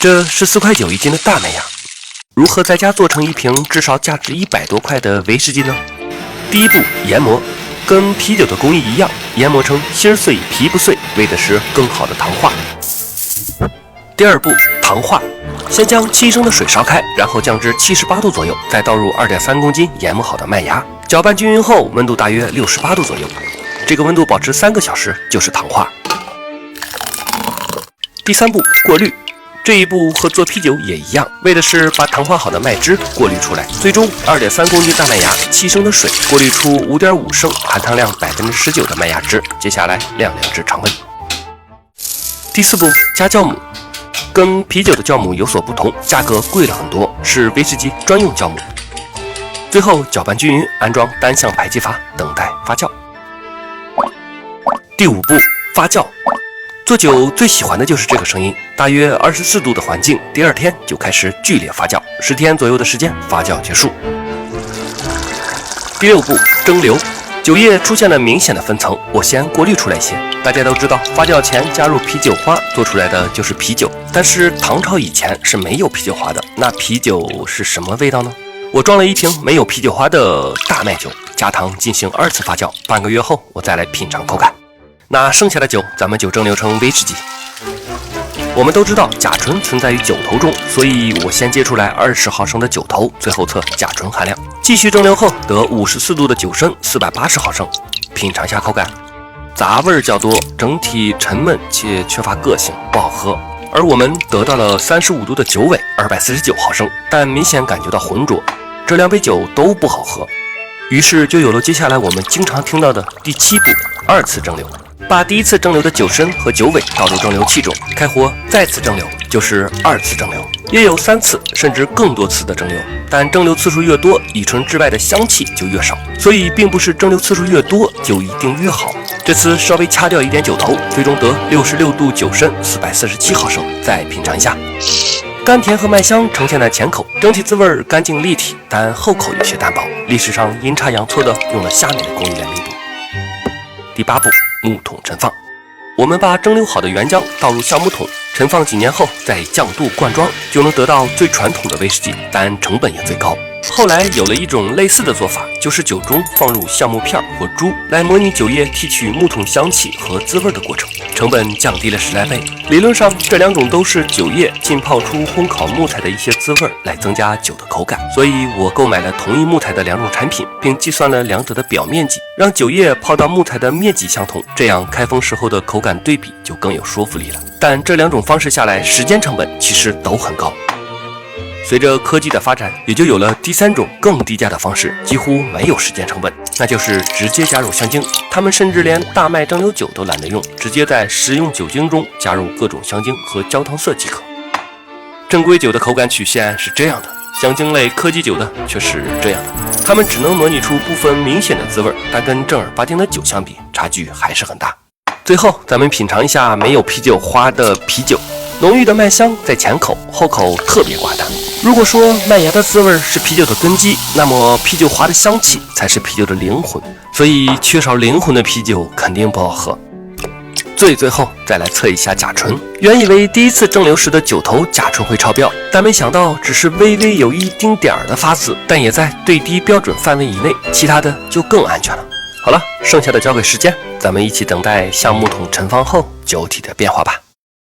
这是4.9块一斤的大麦芽，如何在家做成一瓶至少价值100多块的威士忌呢？第一步，研磨，跟啤酒的工艺一样，研磨成心碎皮不碎，为的是更好的糖化。第二步，糖化，先将7升的水烧开，然后降至78度左右，再倒入2.3公斤研磨好的麦芽，搅拌均匀后，温度大约68度左右，这个温度保持3个小时就是糖化。第三步，过滤。这一步和做啤酒也一样，为的是把糖化好的麦汁过滤出来。最终2.3公斤大麦芽，7升的水过滤出5.5升含糖量19%的麦芽汁。接下来晾凉至常温。第四步，加酵母。跟啤酒的酵母有所不同，价格贵了很多，是威士忌专用酵母。最后搅拌均匀，安装单向排气阀，等待发酵。第五步，发酵。做酒最喜欢的就是这个声音，大约24度的环境，第2天就开始剧烈发酵，10天左右的时间发酵结束。第六步，蒸馏。酒液出现了明显的分层，我先过滤出来一些。大家都知道，发酵前加入啤酒花做出来的就是啤酒，但是唐朝以前是没有啤酒花的，那啤酒是什么味道呢？我装了一瓶没有啤酒花的大麦酒，加糖进行2次发酵，半个月后我再来品尝口感。那剩下的酒咱们就蒸馏成威士忌。我们都知道甲醇存在于酒头中，所以我先接出来20毫升的酒头，最后测甲醇含量。继续蒸馏后得54度的酒身480毫升，品尝下口感，杂味较多，整体沉闷且缺乏个性，不好喝。而我们得到了35度的酒尾249毫升，但明显感觉到浑浊，这2杯酒都不好喝。于是就有了接下来我们经常听到的第7步，2次蒸馏。把第1次蒸馏的酒身和酒尾倒入蒸馏器中，开火再次蒸馏，就是2次蒸馏，也有3次甚至更多次的蒸馏。但蒸馏次数越多，乙醇之外的香气就越少，所以并不是蒸馏次数越多就一定越好。这次稍微掐掉一点酒头，最终得66度酒身447毫升。再品尝一下，甘甜和麦香呈现在前口，整体滋味干净立体，但后口有些单薄，历史上阴差阳错的用了下面的工艺来弥补。第8步，木桶陈放。我们把蒸馏好的原浆倒入橡木桶，陈放几年后再降度灌装，就能得到最传统的威士忌，但成本也最高。后来有了一种类似的做法，就是酒中放入橡木片或珠，来模拟酒液提取木桶香气和滋味的过程，成本降低了10来倍。理论上这2种都是酒液浸泡出烘烤木材的一些滋味，来增加酒的口感。所以我购买了同一木材的2种产品，并计算了2者的表面积，让酒液泡到木材的面积相同，这样开封时候的口感对比就更有说服力了。但这2种方式下来，时间成本其实都很高。随着科技的发展，也就有了第3种更低价的方式，几乎没有时间成本，那就是直接加入香精。他们甚至连大麦蒸馏酒都懒得用，直接在食用酒精中加入各种香精和焦糖色即可。正规酒的口感曲线是这样的，香精类科技酒的却是这样的。它们只能模拟出部分明显的滋味，但跟正儿八经的酒相比，差距还是很大。最后，咱们品尝一下没有啤酒花的啤酒。浓郁的麦香在前口，后口特别寡淡。如果说麦芽的滋味是啤酒的根基，那么啤酒花的香气才是啤酒的灵魂。所以缺少灵魂的啤酒肯定不好喝。最后再来测一下甲醇。原以为第1次蒸馏时的酒头甲醇会超标，但没想到只是微微有一丁点儿的发紫，但也在最低标准范围以内，其他的就更安全了。好了，剩下的交给时间，咱们一起等待橡木桶陈放后酒体的变化吧。